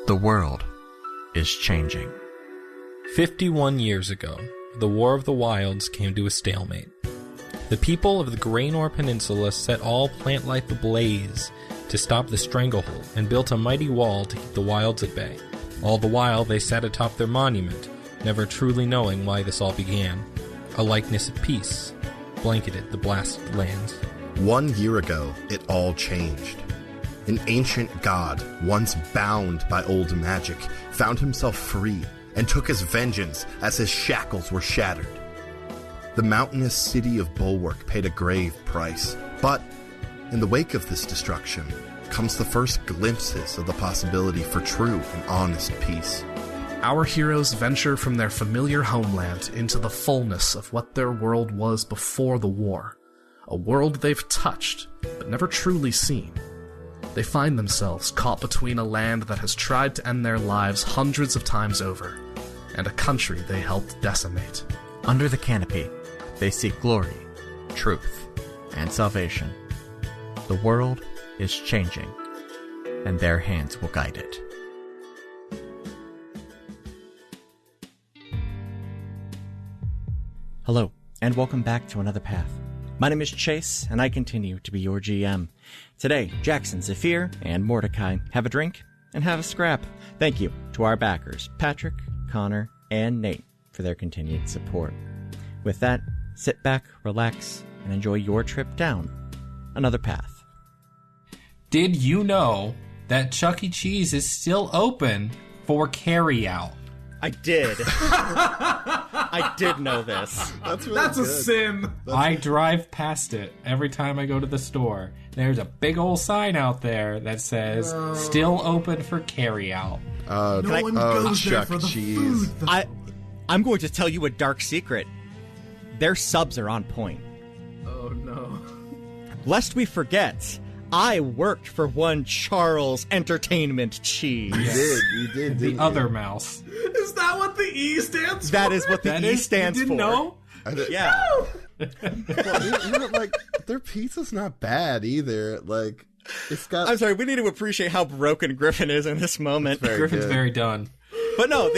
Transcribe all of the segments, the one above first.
The world is changing. 51 years ago, the War of the Wilds came to a stalemate. The people of the Graynor Peninsula set all plant life ablaze to stop the stranglehold and built a mighty wall to keep the wilds at bay. All the while, they sat atop their monument, never truly knowing why this all began. A likeness of peace blanketed the blasted lands. 1 year ago, it all changed. An ancient god, once bound by old magic, found himself free and took his vengeance as his shackles were shattered. The mountainous city of Bulwark paid a grave price, but in the wake of this destruction comes the first glimpses of the possibility for true and honest peace. Our heroes venture from their familiar homeland into the fullness of what their world was before the war, a world they've touched but never truly seen. They find themselves caught between a land that has tried to end their lives hundreds of times over, and a country they helped decimate. Under the Canopy, they seek glory, truth, and salvation. The world is changing, and their hands will guide it. Hello, and welcome back to Another Path. My name is Chase, and I continue to be your GM. Today, Jackson, Zafiir, and Mordecai have a drink and have a scrap. Thank you to our backers, Patrick, Connor, and Nate, for their continued support. With that, sit back, relax, and enjoy your trip down another path. Did you know that Chuck E. Cheese is still open for carry-out? I did. I did know this. That's a sin. I drive past it every time I go to the store. There's a big old sign out there that says, still open for carry-out. No one goes there for the food. I'm going to tell you a dark secret. Their subs are on point. Oh, no. Lest we forget, I worked for one Charles Entertainment Cheese. You did. The other mouse. Is that what the E stands for? That is what the E stands you for. didn't know? Yeah. Well, like, their pizza's not bad either. Like, it's got... I'm sorry, we need to appreciate how broken Griffin is in this moment. Griffin's very done. But no,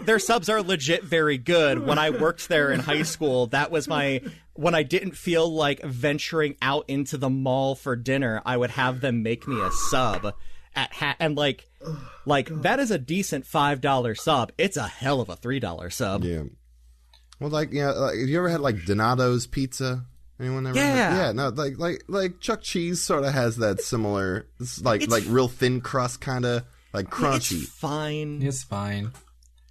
their subs are legit very good. When I worked there in high school, that was when I didn't feel like venturing out into the mall for dinner, I would have them make me a sub and that is a decent $5 sub. It's a hell of a $3 sub. Yeah. Well, like, yeah, like, have you ever had like Donato's pizza? Anyone ever? Yeah. No, like Chuck Cheese sort of has that similar, it's like real thin crust kind of. Like crunchy. It's fine. It's fine.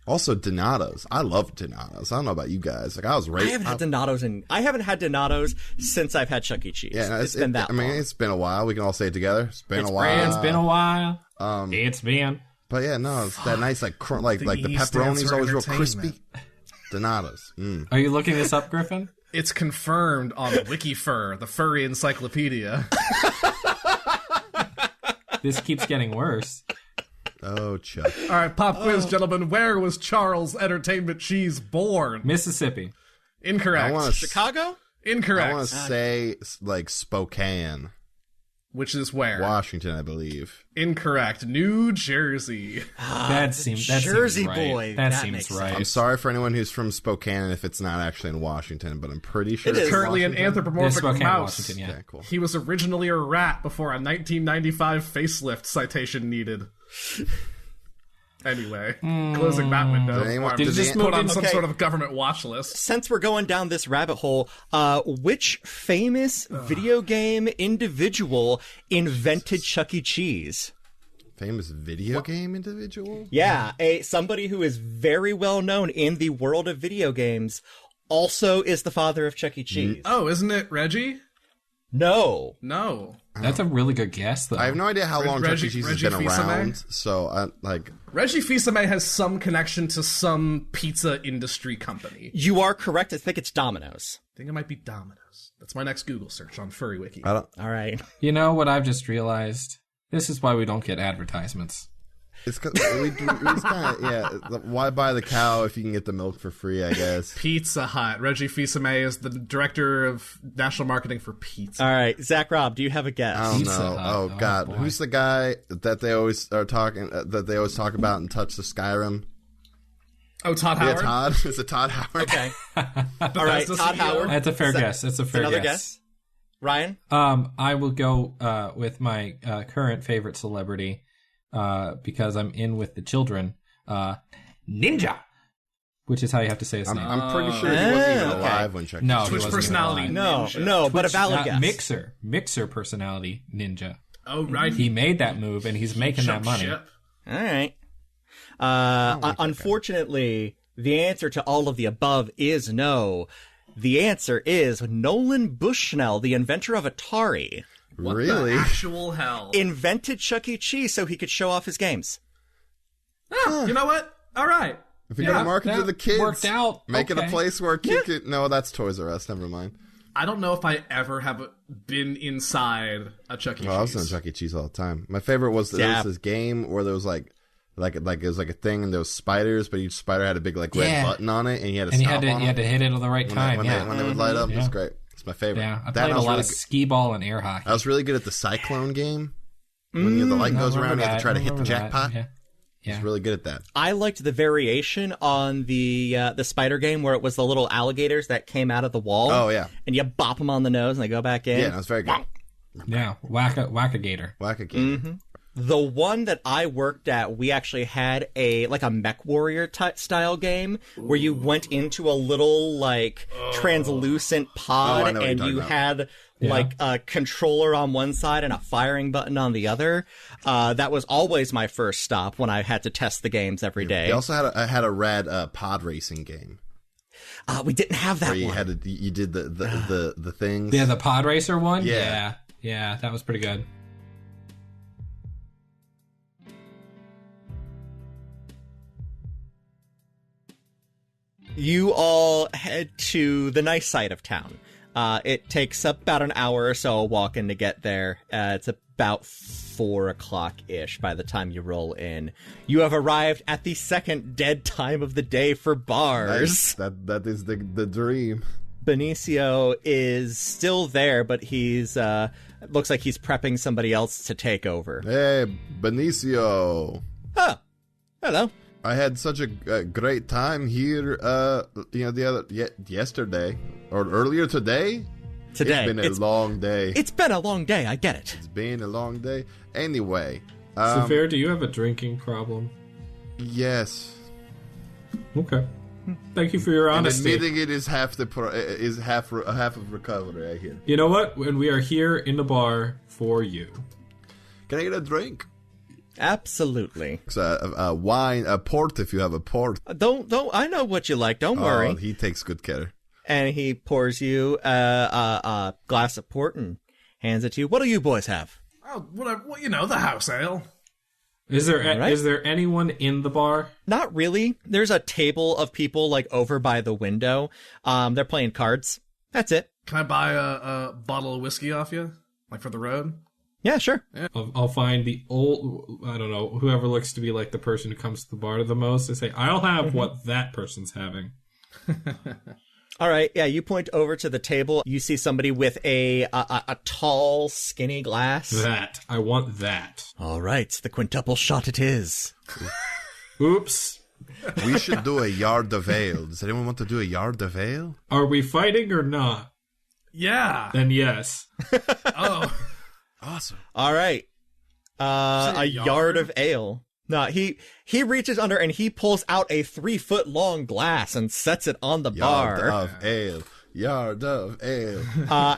Also, Donato's. I love Donato's. I don't know about you guys. Like, I haven't had Donato's since I've had Chuck E. Cheese. Yeah, no, it's been that long. It's been a while. We can all say it together. It's been a while. It's been a while. It's been. But yeah, no, it's that nice like the pepperoni's always real crispy. Donato's. Mm. Are you looking this up, Griffin? It's confirmed on WikiFur, the furry encyclopedia. This keeps getting worse. Oh, Chuck. All right, pop quiz, gentlemen. Where was Charles Entertainment Cheese born? Mississippi. Incorrect. Chicago? Incorrect. I want to say, like, Spokane. Which is where? Washington, I believe. Incorrect. New Jersey. That seems Jersey right. boy. That That seems makes right. I'm sorry for anyone who's from Spokane if it's not actually in Washington, but I'm pretty sure It's currently an anthropomorphic Spokane, mouse. Washington, yeah. Okay, cool. He was originally a rat before a 1995 facelift citation needed. Anyway, closing that window. Did Just put on some sort of government watch list. Since we're going down this rabbit hole, which famous video game individual invented Chuck E. Cheese? Famous video game individual? Yeah, somebody who is very well known in the world of video games also is the father of Chuck E. Cheese. Oh, isn't it Reggie? No. That's a really good guess, though. I have no idea how long Chuck E. Cheese has been Fils-Aimé? around, so Reggie Fils-Aimé has some connection to some pizza industry company. You are correct. I think it's Domino's. I think it might be Domino's. That's my next Google search on Furry Wiki. All right. You know what I've just realized? This is why we don't get advertisements. It's kind of, yeah. Why buy the cow if you can get the milk for free, I guess. Pizza Hut. Reggie Fils-Aimé is the director of national marketing for Pizza. All right, Zach Robb, do you have a guess? I don't Pizza know. Hut. Oh, God. Boy. Who's the guy that they always are talking, that they always talk about and touch the Skyrim? Oh, Todd Yeah, Howard? Todd. Is it Todd Howard? Okay. All right, Todd Howard. That's a fair guess. That's a fair Another guess. Ryan? I will go with my current favorite celebrity because I'm in with the children. Ninja, which is how you have to say his name. I'm pretty sure he wasn't even okay. alive when Chuck. No, he Twitch wasn't personality. even alive. No, but a valid guess. Mixer personality Ninja. Oh, right. He made that move and he's making that money. Ship. All right. Unfortunately, the answer to all of the above is no. The answer is Nolan Bushnell, the inventor of Atari. What Really? the actual hell? Invented Chuck E. Cheese so he could show off his games. You know what? All right. If you're going to market to that the kids, worked out. make it a Okay. place where a kid could... No, that's Toys R Us. Never mind. I don't know if I ever have been inside a Chuck E. Cheese. Well, I was in Chuck E. Cheese all the time. My favorite was there was this game where there was like it was like a thing and there was spiders, but each spider had a big red button on it, and you had to And you stop had to on you had to them hit it at the right time. when they would light up. It was Yeah. great. It's my favorite. Yeah, I That played I a was lot really of skee ball and air hockey. I was really good at the cyclone game. When the light goes around, you have to try to hit the jackpot. Yeah. I was really good at that. I liked the variation on the spider game where it was the little alligators that came out of the wall. Oh yeah, And you bop them on the nose and they go back in. yeah, that was very good. Yeah, whack-a-gator. Whack a kid. The one that I worked at, we actually had a mech warrior style game where you went into a little translucent pod I know what and you're you talking had a controller on one side and a firing button on the other. That was always my first stop when I had to test the games every day. They also had a rad pod racing game We didn't have that where you one. had you did the things. Yeah, the pod racer one. Yeah. Yeah, that was pretty good. You all head to the nice side of town. It takes about an hour or so walking to get there. It's about 4 o'clock-ish by the time you roll in. You have arrived at the second dead time of the day for bars. Nice. That is the dream. Benicio is still there, but he's looks like he's prepping somebody else to take over. Hey, Benicio. Oh, hello. I had such a great time here, yesterday or earlier today. Today. It's been a long day. It's been a long day, I get it. It's been a long day. Anyway, Zafiir, do you have a drinking problem? yes. Okay. Thank you for your And honesty. admitting it is half half of recovery. I hear. You know what? When we are here in the bar for you. Can I get a drink? Absolutely. Wine, a port if you have a port. Don't. I know what you like. Don't worry. Oh, he takes good care. And he pours you a glass of port and hands it to you. What do you boys have? Oh, whatever. Well, the house ale. Is there right. is there anyone in the bar? Not really. There's a table of people over by the window. They're playing cards. That's it. Can I buy a bottle of whiskey off you? For the road? Yeah, sure. I'll find the old, I don't know, whoever looks to be like the person who comes to the bar the most and say, I'll have what that person's having. All right. Yeah, you point over to the table. You see somebody with a tall, skinny glass. That. I want that. All right. The quintuple shot it is. Oops. We should do a yard of ale. Does anyone want to do a yard of ale? Are we fighting or not? Yeah. Then yes. Oh. Awesome. All right. A yard of ale. No, he reaches under and he pulls out a 3-foot-long glass and sets it on the bar. Yard of ale. Yard of ale.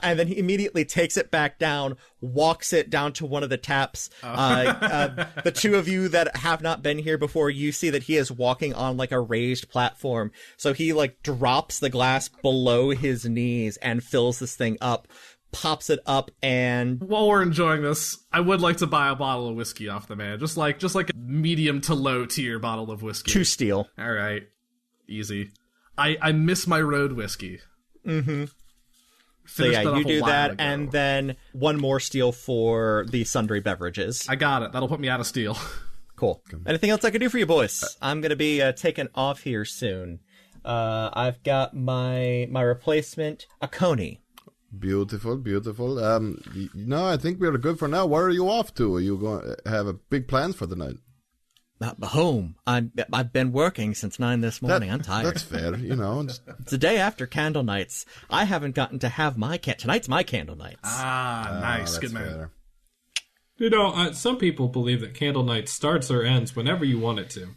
And then he immediately takes it back down, walks it down to one of the taps. The two of you that have not been here before, you see that he is walking on a raised platform. So he drops the glass below his knees and fills this thing up, pops it up, and While we're enjoying this, I would like to buy a bottle of whiskey off the man. Just like a medium to low tier bottle of whiskey. 2 steel. All right. Easy. I miss my road whiskey. Mm-hmm. So Finished yeah, that you off a do while that, ago. and then 1 more steel for the sundry beverages. I got it. That'll put me out of steel. Cool. Anything else I can do for you, boys? I'm going to be taking off here soon. I've got my replacement, Akoni. Beautiful. No, I think we're good for now. Where are you off to? Are you going to have a big plans for the night? Home. I've been working since 9 this morning. I'm tired. That's fair, you know. It's the day after candle nights. I haven't gotten to have tonight's my candle nights. Nice. Good man. Fair. You know, some people believe that candle night starts or ends whenever you want it to.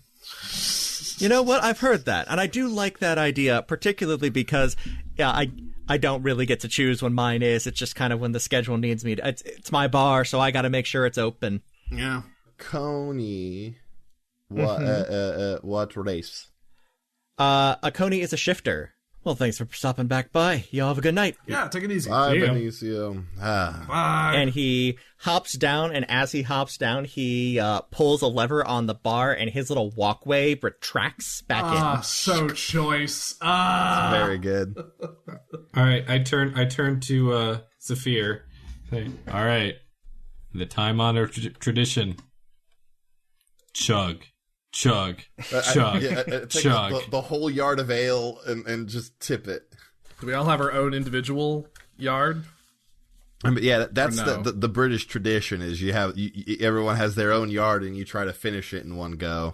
You know what? I've heard that, and I do like that idea, particularly because, I don't really get to choose when mine is. It's just kind of when the schedule needs me. It's my bar, so I got to make sure it's open. Yeah. Coney, what race? Akoni is a shifter. Well, thanks for stopping back by. Y'all have a good night. Yeah, take it easy. Bye, Benicio. Bye. And he hops down, and as he hops down, he pulls a lever on the bar, and his little walkway retracts back in. So choice. Very good. All right, I turn to Zafiir. Say, all right, the time-honored tradition. Chug. Chug. Chug. Take chug. the whole yard of ale and just tip it. Do we all have our own individual yard? I mean, yeah, that's no? the British tradition is everyone has their own yard and you try to finish it in one go.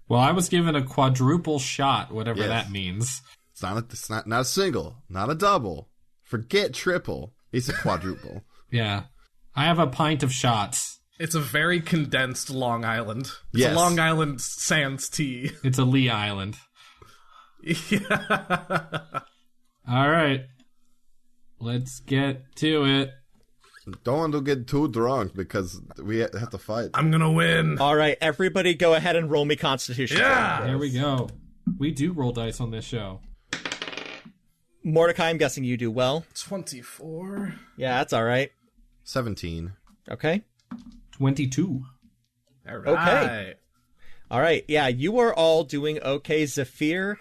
Well, I was given a quadruple shot, whatever Yes. that means. It's not a single, not a double. Forget triple. It's a quadruple. Yeah. I have a pint of shots. It's a very condensed Long Island. It's Yes. a Long Island sans tea. It's a Lee Island. Yeah. All right. Let's get to it. Don't want to get too drunk because we have to fight. I'm gonna win. All right, everybody go ahead and roll me Constitution. Yeah. There we go. We do roll dice on this show. Mordecai, I'm guessing you do well. 24. Yeah, that's all right. 17. Okay. 22. All right. Okay. All right. Yeah, you are all doing okay. Zafiir,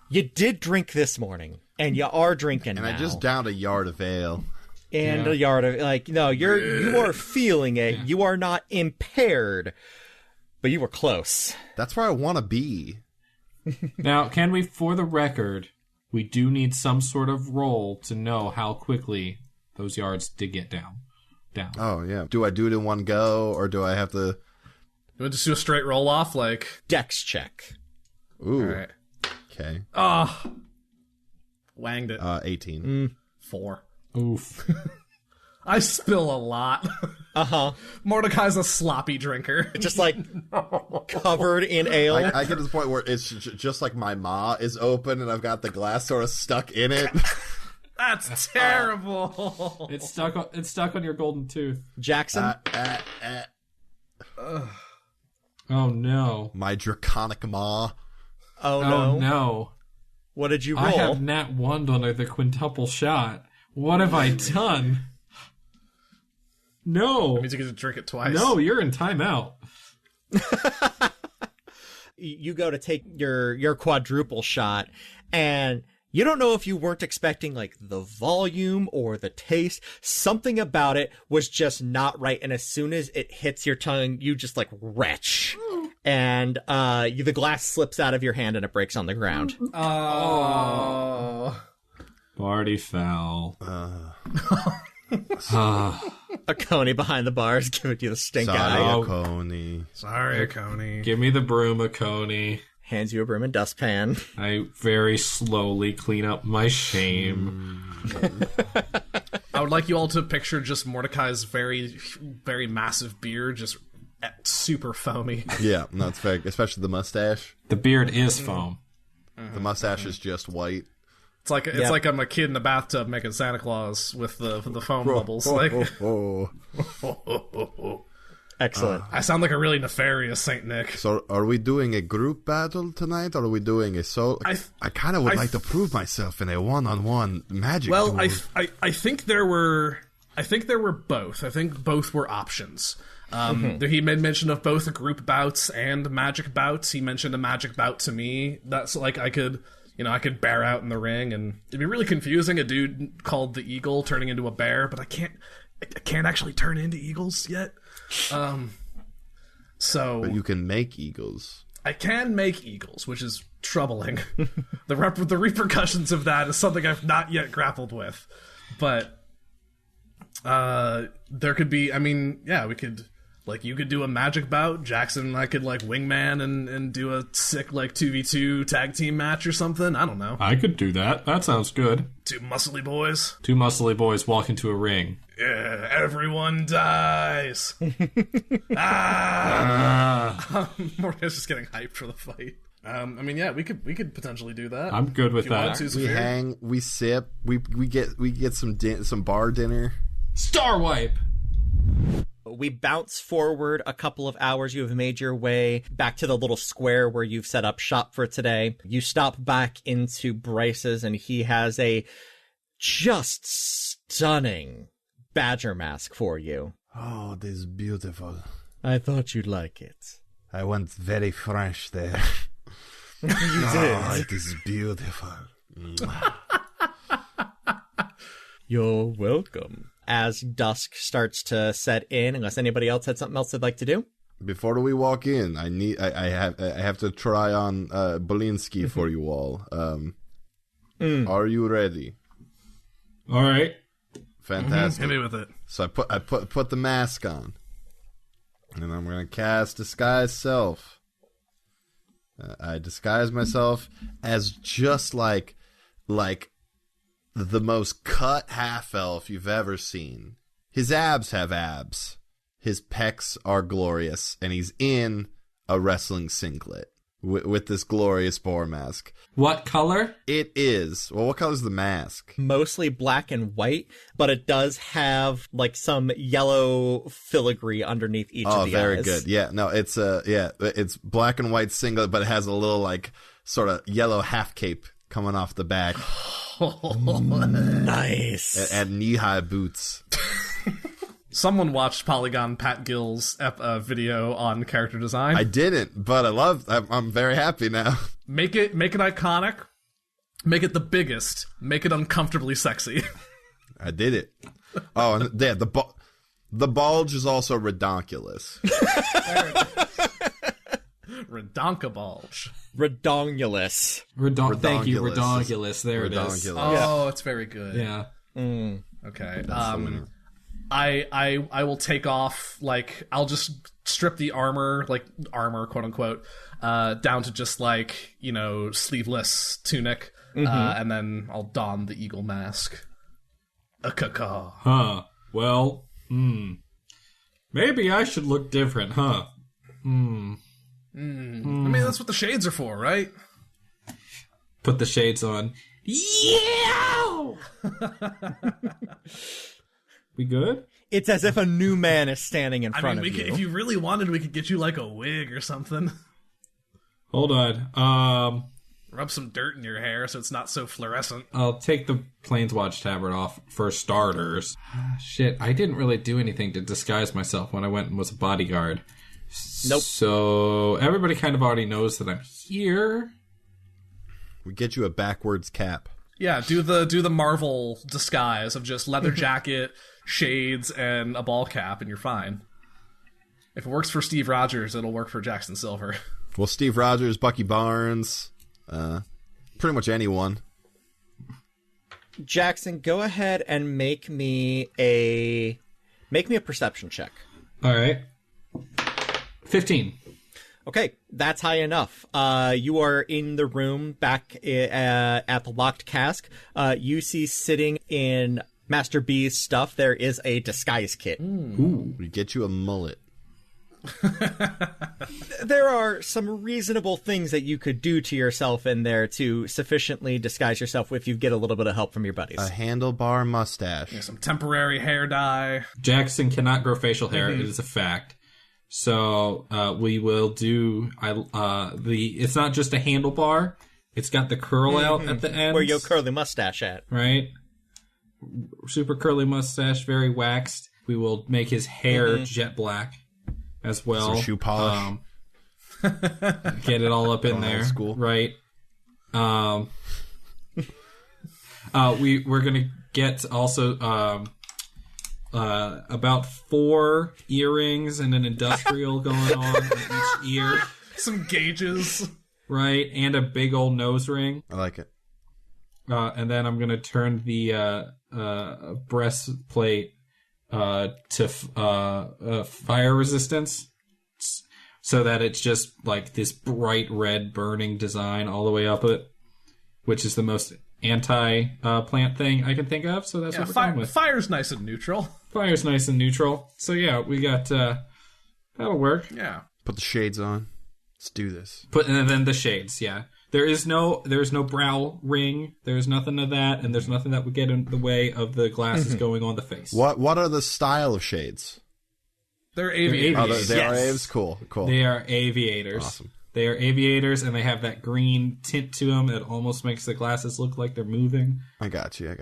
you did drink this morning, and you are drinking And now. I just downed a yard of ale. And Yeah. a yard of, no, you are feeling it. Yeah. You are not impaired, but you were close. That's where I want to be. Now, can we, for the record, we do need some sort of roll to know how quickly those yards did get down. Oh, yeah. Do I do it in one go, or do I have to... You want to just do a straight roll off, like... Dex check. Ooh. All right. Okay. Oh. Wanged it. 18. 4. Oof. I spill a lot. Uh-huh. Mordecai's a sloppy drinker. Just like covered in ale. I get to the point where it's just like my maw is open and I've got the glass sort of stuck in it. That's terrible. It's stuck on your golden tooth. Jackson? Oh no. My draconic maw. Oh, Oh no. What did you I roll? have nat 1 on the quintuple shot. What have I done? No. That means you get to drink it twice. No, you're in timeout. You go to take your quadruple shot, and you don't know if you weren't expecting like the volume or the taste. Something about it was just not right, and as soon as it hits your tongue, you just like retch, and the glass slips out of your hand and it breaks on the ground. Oh. Party foul. A Coney behind the bars giving you the stink eye. Oh. Coney. Sorry, Coney. Give me the broom, Coney. Hands you a broom and dustpan. I very slowly clean up my shame. I would like you all to picture just Mordecai's very, very massive beard, just super foamy. Yeah, no, it's fair. Especially the mustache. The beard is foam. The mustache is just white. It's like I'm a kid in a bathtub making Santa Claus with the foam bubbles. Like, Excellent. I sound like a really nefarious Saint Nick. So, are we doing a group battle tonight, or are we doing a solo? I kind of would like to prove myself in a one-on-one magic Well, duel. I think there were both. I think both were options. He made mention of both group bouts and magic bouts. He mentioned a magic bout to me. That's like I could bear out in the ring, and it'd be really confusing. A dude called the Eagle turning into a bear, but I can't actually turn into eagles yet. But you can make eagles. I can make eagles, which is troubling. The repercussions of that is something I've not yet grappled with. But there could be, we could, you could do a magic bout. Jackson and I could, wingman and do a sick, 2v2 tag team match or something. I don't know. I could do that. That sounds good. Two muscly boys walk into a ring. Yeah, everyone dies. Mordecai's just getting hyped for the fight. We could potentially do that. I'm good with that. We hang, we sip, we get some bar dinner. Star wipe. We bounce forward a couple of hours. You have made your way back to the little square where you've set up shop for today. You stop back into Bryce's, and he has a just stunning badger mask for you. Oh, this is beautiful. I thought you'd like it. I went very French there. You did. It is beautiful. You're welcome. As dusk starts to set in, unless anybody else had something else they'd like to do. Before we walk in, I have to try on Belinsky for you all. Are you ready? All right. Fantastic. Hit me with it. So I put the mask on, and I'm gonna cast Disguise Self. I disguise myself as just like the most cut half-elf you've ever seen. His abs have abs. His pecs are glorious, and he's in a wrestling singlet with this glorious boar mask. What color? It is. Well, what color is the mask? Mostly black and white, but it does have some yellow filigree underneath each of the eyes. Oh, very good. Yeah, no, it's black and white singlet, but it has a little sort of yellow half cape coming off the back. Nice. And knee-high boots. Someone watched Polygon Pat Gill's video on character design. I didn't, but I'm very happy now. Make it iconic. Make it the biggest. Make it uncomfortably sexy. I did it. Oh, and yeah, the bulge is also redonkulous. Redonka-bulge. Redongulous. Thank you, redonkulous. There it is. Oh, it's very good. Yeah. Okay. I will take off, I'll just strip the armor, quote unquote, down to just sleeveless tunic, and then I'll don the eagle mask. A-caw. Huh. Well, maybe I should look different, huh? That's what the shades are for, right? Put the shades on. Yeah! We good? It's as if a new man is standing in front of you. If you really wanted, we could get you a wig or something. Hold on. Rub some dirt in your hair so it's not so fluorescent. I'll take the Planeswatch tabard off for starters. Shit, I didn't really do anything to disguise myself when I went and was a bodyguard. Nope. So everybody kind of already knows that I'm here. We get you a backwards cap. Yeah, do the Marvel disguise of just leather jacket, shades, and a ball cap, and you're fine. If it works for Steve Rogers, it'll work for Jackson Silver. Well, Steve Rogers, Bucky Barnes, pretty much anyone. Jackson, go ahead and make me a perception check. All right. 15. Okay, that's high enough. You are in the room back at the locked cask. You see sitting in Master B's stuff, there is a disguise kit. Ooh. We get you a mullet. There are some reasonable things that you could do to yourself in there to sufficiently disguise yourself if you get a little bit of help from your buddies. A handlebar mustache. Yeah, some temporary hair dye. Jackson cannot grow facial hair. It is a fact. So we will do it's not just a handlebar. It's got the curl out at the end. Where you'll curl the mustache at. Right? Super curly mustache, very waxed. We will make his hair jet black as well. Some shoe polish. Get it all up in there. School. Right. We're gonna get also about 4 earrings and an industrial going on in each ear. Some gauges. Right, and a big old nose ring. I like it. And then I'm going to turn the breastplate to fire resistance, so that it's just like this bright red burning design all the way up it, which is the most anti-plant thing I can think of. So that's what we're going with. Fire's nice and neutral. Fire's nice and neutral. So yeah, we got that'll work. Yeah. Put the shades on. Let's do this. And then the shades. Yeah, there's no brow ring. There's nothing of that, and there's nothing that would get in the way of the glasses going on the face. What are the style of shades? They're aviators. They are aviators. Cool. They are aviators. Awesome. They are aviators, and they have that green tint to them. It almost makes the glasses look like they're moving. I got you.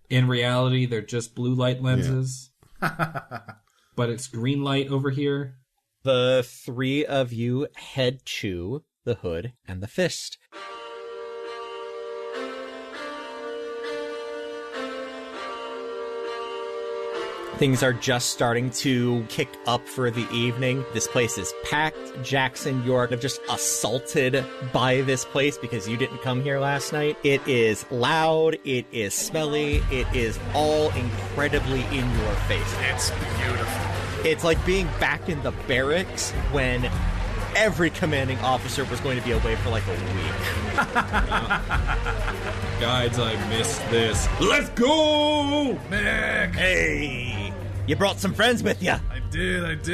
In reality, they're just blue light lenses. Yeah. But it's green light over here. The 3 of you head to the hood and the fist. Things are just starting to kick up for the evening. This place is packed. Jackson, you're just assaulted by this place because you didn't come here last night. It is loud. It is smelly. It is all incredibly in your face. It's beautiful. It's like being back in the barracks when every commanding officer was going to be away for like a week. Guides, I missed this. Let's go! Nick! Hey! You brought some friends with you. I did.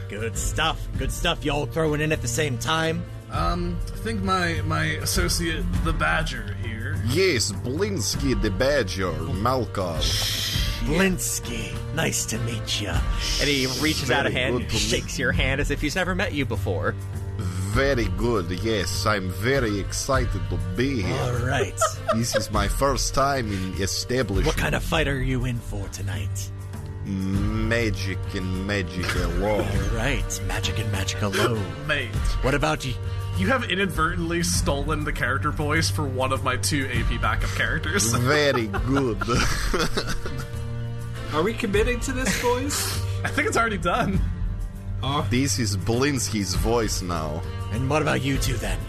Good stuff. You all throwing in at the same time? I think my associate, the Badger, here. Yes, Blinsky the Badger, Malkov. Blinsky, nice to meet you. And he reaches out a hand and shakes your hand as if he's never met you before. Very good, yes. I'm very excited to be here. All right. This is my first time in establishment. What kind of fight are you in for tonight? Magic and magic alone. All right, magic and magic alone. Mate. What about you? You have inadvertently stolen the character voice for one of my 2 AP backup characters. Very good. Are we committing to this, boys? I think it's already done. This is Blinsky's voice now. And what about you two then?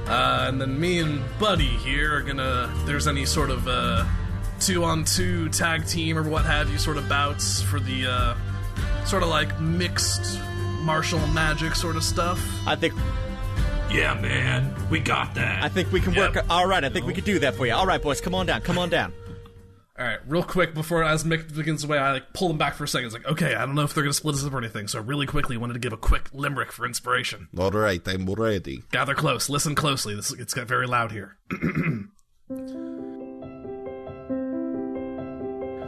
And then me and Buddy here are gonna... There's any sort of 2-on-2 tag team or what have you sort of bouts for the sort of like mixed martial magic sort of stuff. I think... Yeah, man. We got that. I think we can work... All right, I think we can do that for you. All right, boys, come on down. All right, real quick before as Mick begins away, I pull them back for a second. It's like, okay, I don't know if they're gonna split us up or anything, so really quickly wanted to give a quick limerick for inspiration. All right, I'm ready. Gather close, listen closely. It's got very loud here.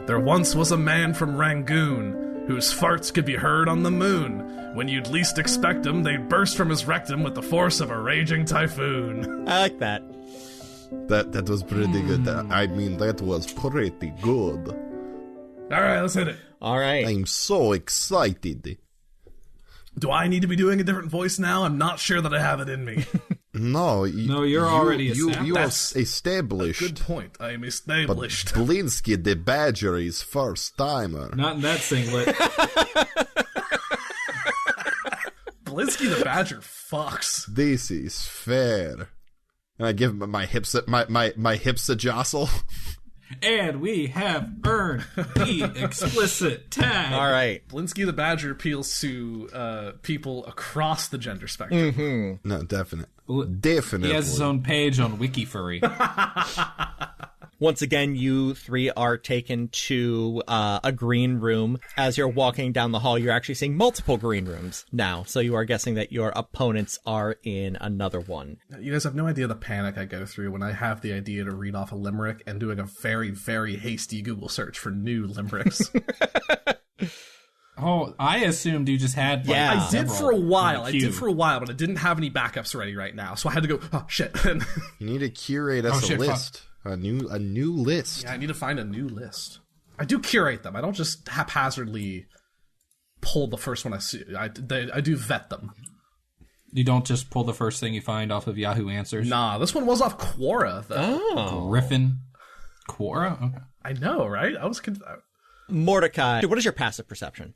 There once was a man from Rangoon whose farts could be heard on the moon. When you'd least expect them, they'd burst from his rectum with the force of a raging typhoon. I like that. That was pretty good. I mean, that was pretty good. All right, let's hit it. All right. I'm so excited. Do I need to be doing a different voice now? I'm not sure that I have it in me. No, you're already established. You are established. Good point. I am established. But Blinsky the Badger is first timer. Not in that singlet. Blinsky the Badger fucks. This is fair. And I give him my hips a jostle. And we have earned the explicit tag. All right. Blinsky the Badger appeals to people across the gender spectrum. Mm-hmm. No, definitely. He has his own page on WikiFurry. Once again, you 3 are taken to a green room. As you're walking down the hall, you're actually seeing multiple green rooms now. So you are guessing that your opponents are in another one. You guys have no idea the panic I go through when I have the idea to read off a limerick and doing a very, very hasty Google search for new limericks. Oh, I assumed you just had I did for a while. But I didn't have any backups ready right now. So I had to go, oh, shit. You need to curate us a list. Fuck. A new list. Yeah, I need to find a new list. I do curate them. I don't just haphazardly pull the first one I see. I do vet them. You don't just pull the first thing you find off of Yahoo Answers? Nah, this one was off Quora, though. Oh. Griffin? Quora? Okay. I know, right? I was Mordecai, what is your passive perception?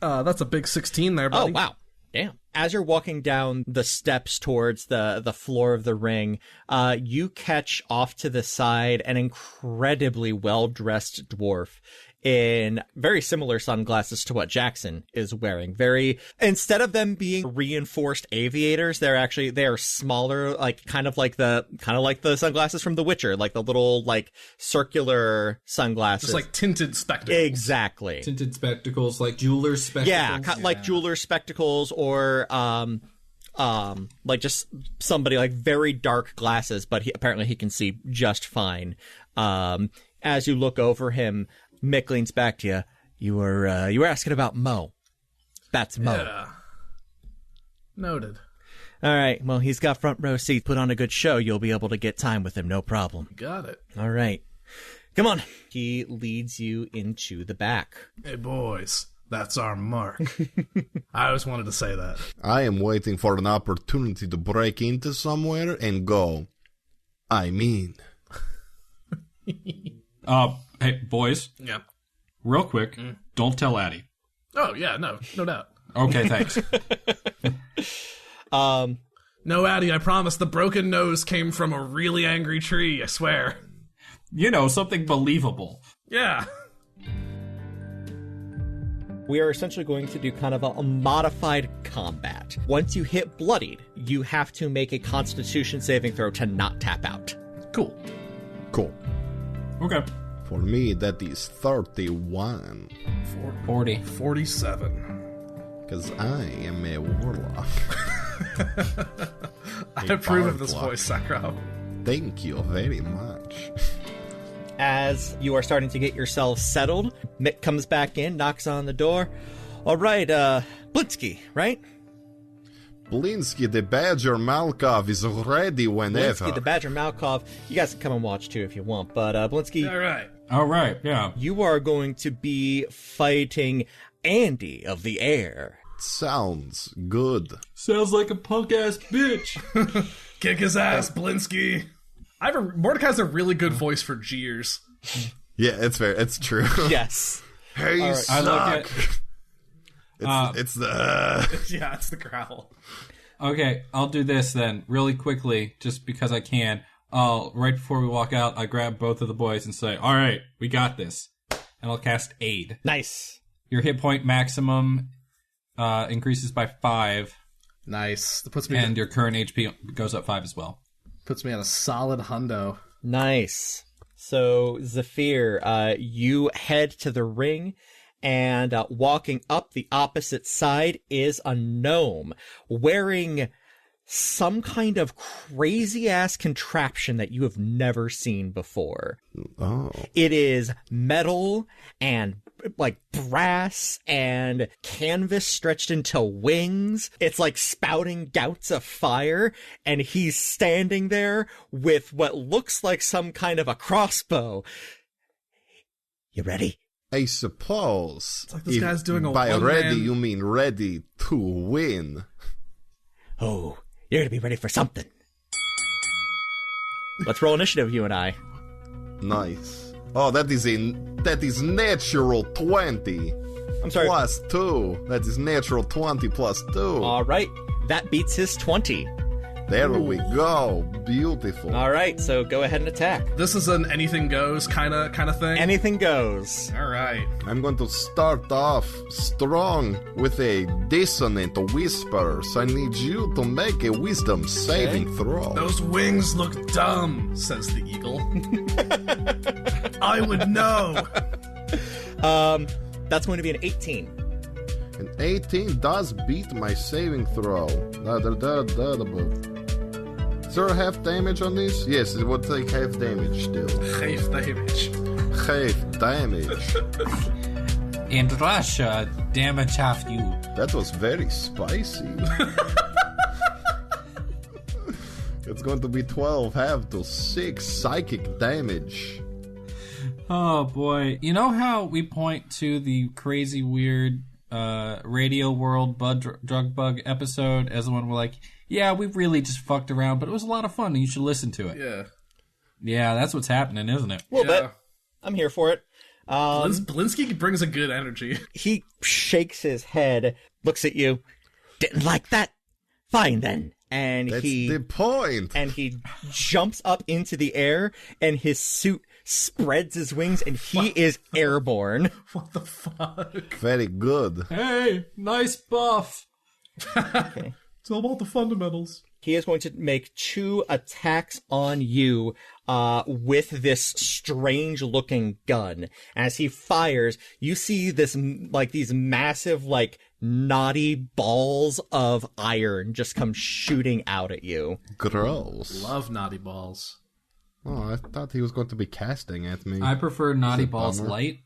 That's a big 16 there, buddy. Oh, wow. Damn. As you're walking down the steps towards the floor of the ring, you catch off to the side an incredibly well-dressed dwarf in very similar sunglasses to what Jackson is wearing. Instead of them being reinforced aviators, they are smaller, like kind of like the sunglasses from The Witcher, like the little like circular sunglasses. Just like tinted spectacles. Exactly. Tinted spectacles, like jeweler's spectacles. Yeah, like jeweler's spectacles, or like just somebody like very dark glasses, but apparently he can see just fine. As you look over him, Mick leans back to you. You were asking about Mo. That's Mo. Yeah. Noted. All right. Well, he's got front row seats. Put on a good show. You'll be able to get time with him. No problem. Got it. All right. Come on. He leads you into the back. Hey, boys. That's our mark. I always wanted to say that. I am waiting for an opportunity to break into somewhere and go, I mean. Hey, boys. Yeah. Real quick, don't tell Addie. Oh, yeah, no doubt. Okay, thanks. No, Addie, I promise the broken nose came from a really angry tree, I swear. You know, something believable. Yeah. We are essentially going to do kind of a modified combat. Once you hit bloodied, you have to make a Constitution saving throw to not tap out. Cool. Cool. Okay. For me, that is 31. 40. 47. Because I am a warlock. I approve of this voice, Sakro. Thank you very much. As you are starting to get yourselves settled, Mick comes back in, knocks on the door. All right, Blitzky, right? Blinsky the Badger Malkov is ready whenever. Blinsky the Badger Malkov. You guys can come and watch too if you want, but Blinsky, All right, yeah. you are going to be fighting Andy of the Air. Sounds good. Sounds like a punk-ass bitch. Kick his ass, Blinsky. Mordecai's a really good voice for jeers. Yeah, it's fair. It's true. Yes. Hey, you right. suck. It's the... Yeah, it's the growl. Okay, I'll do this then, really quickly, just because I can. Right before we walk out, I grab both of the boys and say, all right, we got this. And I'll cast Aid. Nice. Your hit point maximum increases by 5. Nice. That puts me and your current HP goes up 5 as well. Puts me on a solid hundo. Nice. So, Zafiir, you head to the ring, and walking up the opposite side is a gnome wearing some kind of crazy-ass contraption that you have never seen before. Oh. It is metal and like brass and canvas stretched into wings. It's like spouting gouts of fire, and he's standing there with what looks like some kind of a crossbow. You ready? I suppose. It's like this guy's doing a by one-man... ready, you mean ready to win. Oh, you're gonna be ready for something. Let's roll initiative, you and I. Nice. Oh, that is natural 20. I'm sorry. Plus 2. That is natural 20 plus 2. All right. That beats his 20. There we go. Beautiful. All right, so go ahead and attack. This is an anything goes kind of thing? Anything goes. All right. I'm going to start off strong with a dissonant whisper, so I need you to make a wisdom saving throw. Those wings look dumb, says the eagle. I would know. That's going to be an 18. An 18 does beat my saving throw. Is there half damage on this? Yes, it would take half damage still. Half damage. Half damage. In Russia, damage half you. That was very spicy. It's going to be 12 half to 6 psychic damage. Oh boy. You know how we point to the crazy weird Radio World drug bug episode as the one we're like, yeah, we really just fucked around, but it was a lot of fun and you should listen to it. Yeah. Yeah, that's what's happening, isn't it? A little bit. I'm here for it. Blinsky brings a good energy. He shakes his head, looks at you. Didn't like that? Fine then. And That's the point. And he jumps up into the air, and his suit spreads his wings, and he is airborne. What the fuck? Very good. Hey, nice buff. Okay. It's all about the fundamentals. He is going to make 2 attacks on you with this strange-looking gun. As he fires, you see this these massive, knotty balls of iron just come shooting out at you. Gross. Love naughty balls. Oh, I thought he was going to be casting at me. I prefer naughty balls light.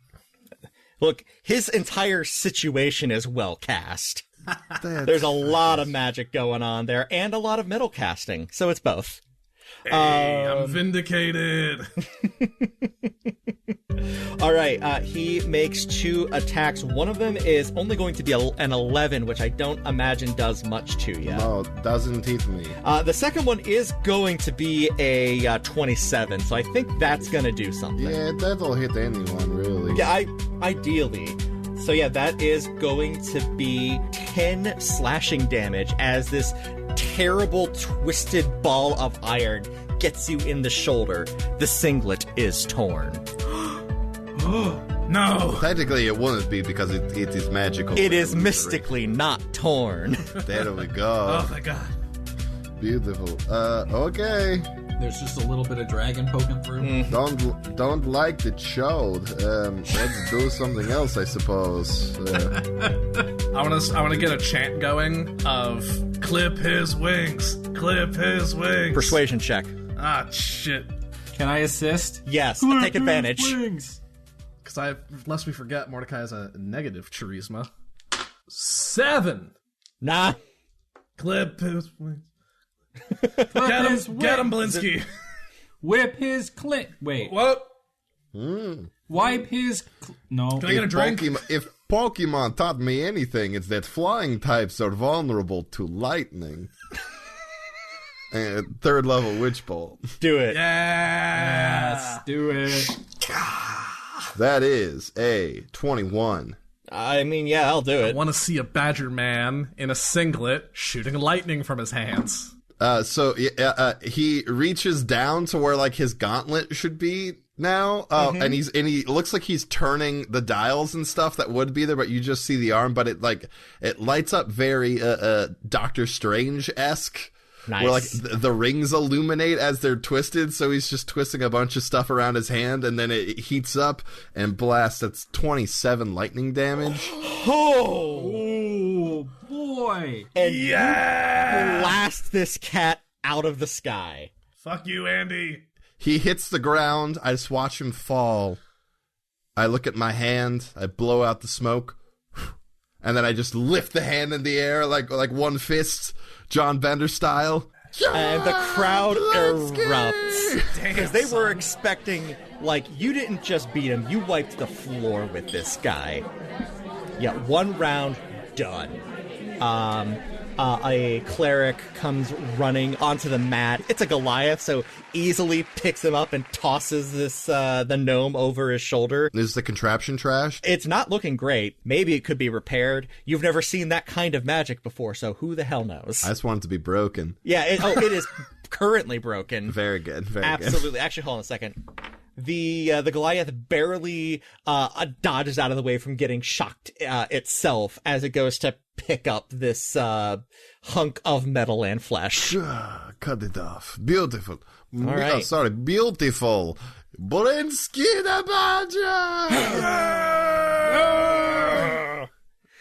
Look, his entire situation is well cast. There's a lot of magic going on there, and a lot of metal casting, so it's both. Hey, I'm vindicated. All right, he makes 2 attacks. One of them is only going to be an 11, which I don't imagine does much to you. No, it doesn't hit me. The second one is going to be a 27, so I think that's going to do something. Yeah, that'll hit anyone, really. Yeah, ideally. So yeah, that is going to be 10 slashing damage as this terrible twisted ball of iron gets you in the shoulder. The singlet is torn. No. Technically, it wouldn't be because it is magical. It is mystically not torn. There we go. Oh, thank God. Beautiful. Okay. There's just a little bit of dragon poking through. Don't like it showed. Let's do something else, I suppose. I want to get a chant going of clip his wings, clip his wings. Persuasion check. Ah, shit. Can I assist? Yes, take advantage. Because lest we forget, Mordecai has a negative charisma. 7. Nah. Clip his wings. Get him, Blinsky. Whip his clit. Wait. What? Wipe his... No. Can I get a drink? If Pokemon taught me anything, it's that flying types are vulnerable to lightning. And 3rd level Witch Bolt. Do it. Yeah. Let's do it. That is a 21. I mean, yeah, I'll do I it. want to see a badger man in a singlet shooting lightning from his hands. So he reaches down to where his gauntlet should be now, and he looks like he's turning the dials and stuff that would be there, but you just see the arm. But it lights up very Doctor Strange-esque. Nice. Where the rings illuminate as they're twisted, so he's just twisting a bunch of stuff around his hand, and then it heats up and blasts. That's 27 lightning damage. Oh boy! And you blast this cat out of the sky. Fuck you, Andy. He hits the ground. I just watch him fall. I look at my hand. I blow out the smoke. And then I just lift the hand in the air like one fist, John Bender style. And the crowd erupts. Because they were expecting, you didn't just beat him, you wiped the floor with this guy. Yeah, 1 round, done. A cleric comes running onto the mat. It's a Goliath, so easily picks him up and tosses this the gnome over his shoulder. Is the contraption trashed? It's not looking great. Maybe it could be repaired. You've never seen that kind of magic before, so who the hell knows? I just want it to be broken. Yeah, it is currently broken. Very good. Very Absolutely. good. Actually, hold on a second. The Goliath barely dodges out of the way from getting shocked itself as it goes to pick up this hunk of metal and flesh. Cut it off. Beautiful. All right. Oh, sorry, beautiful. Blinsky the Badger!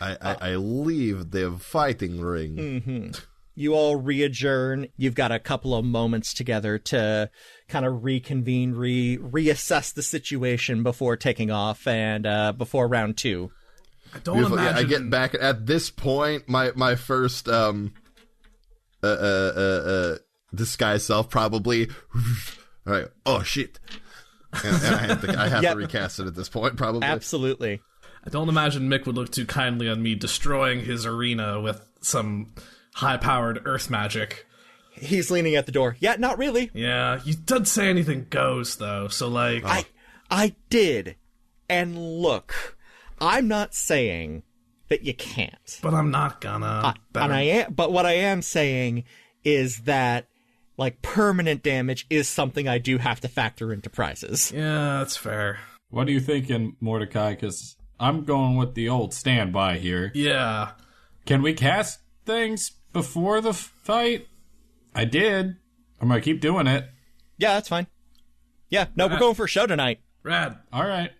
I leave the fighting ring. Mm-hmm. You all re-adjourn. You've got a couple of moments together to kind of reconvene, reassess the situation before taking off and before round 2. I don't Beautiful. imagine... Yeah, I get back at this point. My first disguise self probably. All right. Oh shit! And I have to recast it at this point probably. Absolutely. I don't imagine Mick would look too kindly on me destroying his arena with some high-powered earth magic. He's leaning at the door. Yeah, not really. Yeah, you did say anything goes though, so I did. And look, I'm not saying that you can't. But I'm not gonna. But what I am saying is that, like, permanent damage is something I do have to factor into prices. Yeah, that's fair. What are you thinking, Mordecai? Because I'm going with the old standby here. Yeah. Can we cast things before the fight? I did. I'm going to keep doing it. Yeah, that's fine. Yeah, no, we're going for a show tonight. Rad. All right.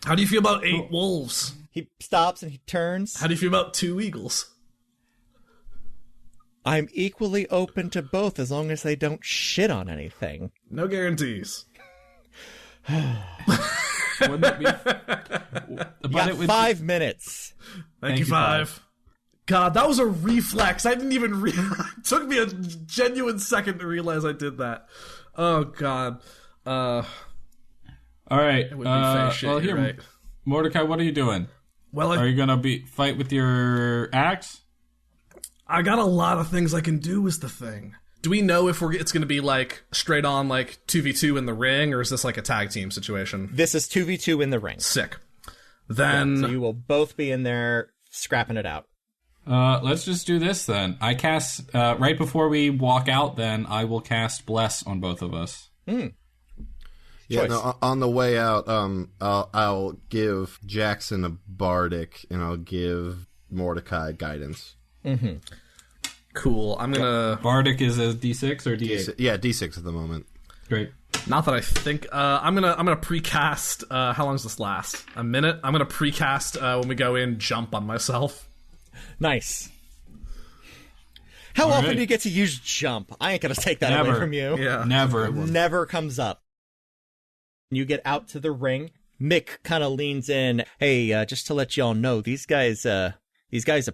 How do you feel about 8 wolves? He stops and he turns. How do you feel about 2 eagles? I'm equally open to both as long as they don't shit on anything. No guarantees. Wouldn't it be... You got 5 minutes. Thank you, 5. God, that was a reflex. I didn't even realize. It took me a genuine second to realize I did that. Oh, God. All right. It would be fake shit, well, here, right? Mordecai, what are you doing? Well, Are you going to fight with your axe? I got a lot of things I can do is the thing. Do we know if it's going to be, like, straight on, like, 2v2 in the ring, or is this, like, a tag team situation? This is 2v2 in the ring. Sick. Then... So you will both be in there scrapping it out. Let's just do this, then. I cast... right before we walk out, then, I will cast Bless on both of us. Yeah, no, on the way out, I'll give Jackson a bardic, and I'll give Mordecai guidance. Mm-hmm. Cool. I'm gonna... Bardic is a D6 or D8? Yeah, D6 at the moment. Great. Not that I think... I'm gonna precast... how long does this last? A minute? I'm gonna precast, when we go in, jump on myself. Nice. How often do you get to use jump? I ain't gonna take that away from you. Yeah. Never. Never comes up. You get out to the ring. Mick kind of leans in. Hey, just to let y'all know, these guys are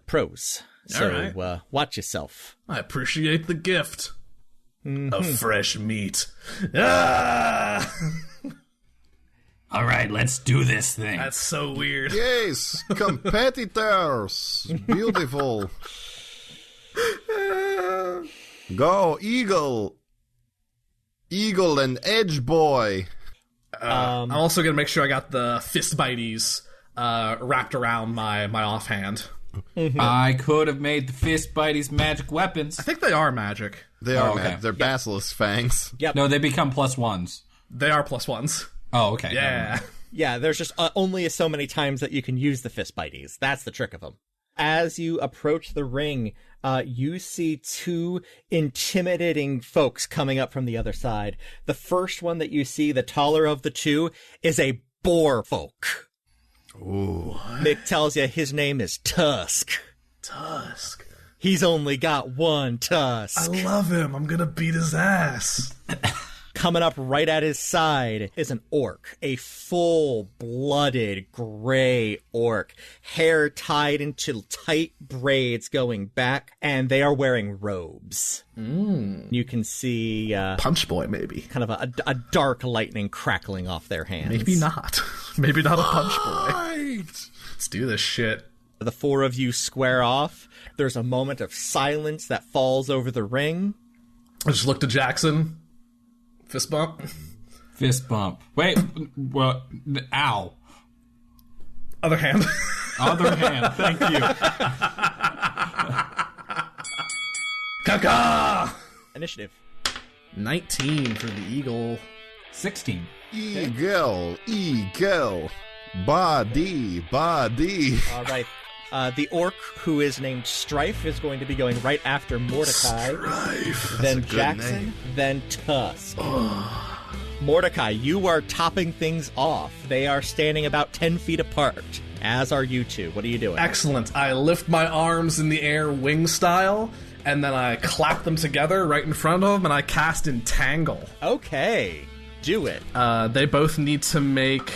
pros. So, right. Watch yourself. I appreciate the gift. Mm-hmm. Of fresh meat. Ah! All right, let's do this thing. That's so weird. Yes, competitors. Beautiful. Go, Eagle. Eagle and Edge Boy. I'm also gonna make sure I got the fist bites wrapped around my offhand. Mm-hmm. I could have made the fist bites magic weapons. I think they are magic. They are okay. They're basilisk fangs. Yep. No, they become +1s. They are +1s. Oh, okay. Yeah. Yeah, there's just only so many times that you can use the fist bites. That's the trick of them. As you approach the ring, you see 2 intimidating folks coming up from the other side. The first one that you see, the taller of the 2, is a boar folk. Ooh. Mick tells you his name is Tusk. Tusk. He's only got 1 tusk. I love him. I'm gonna beat his ass. Coming up right at his side is an orc, a full-blooded gray orc, hair tied into tight braids going back, and they are wearing robes. You can see Punch Boy, maybe. kind of a dark lightning crackling off their hands. Maybe not. Maybe not a Punch Boy. Let's do this shit. The 4 of you square off. There's a moment of silence that falls over the ring. I just looked at Jackson. Fist bump. Fist bump. Wait, well, ow. Other hand. Other hand, thank you. Kaka! Initiative. 19 for the eagle. 16. Eagle. Body. All right. The orc, who is named Strife, is going to be going right after Mordecai. Strife. Then Jackson, name. then Tusk. Mordecai, you are topping things off. They are standing about 10 feet apart, as are you 2. What are you doing? Excellent. I lift my arms in the air wing style, and then I clap them together right in front of them, and I cast Entangle. Okay. Do it. They both need to make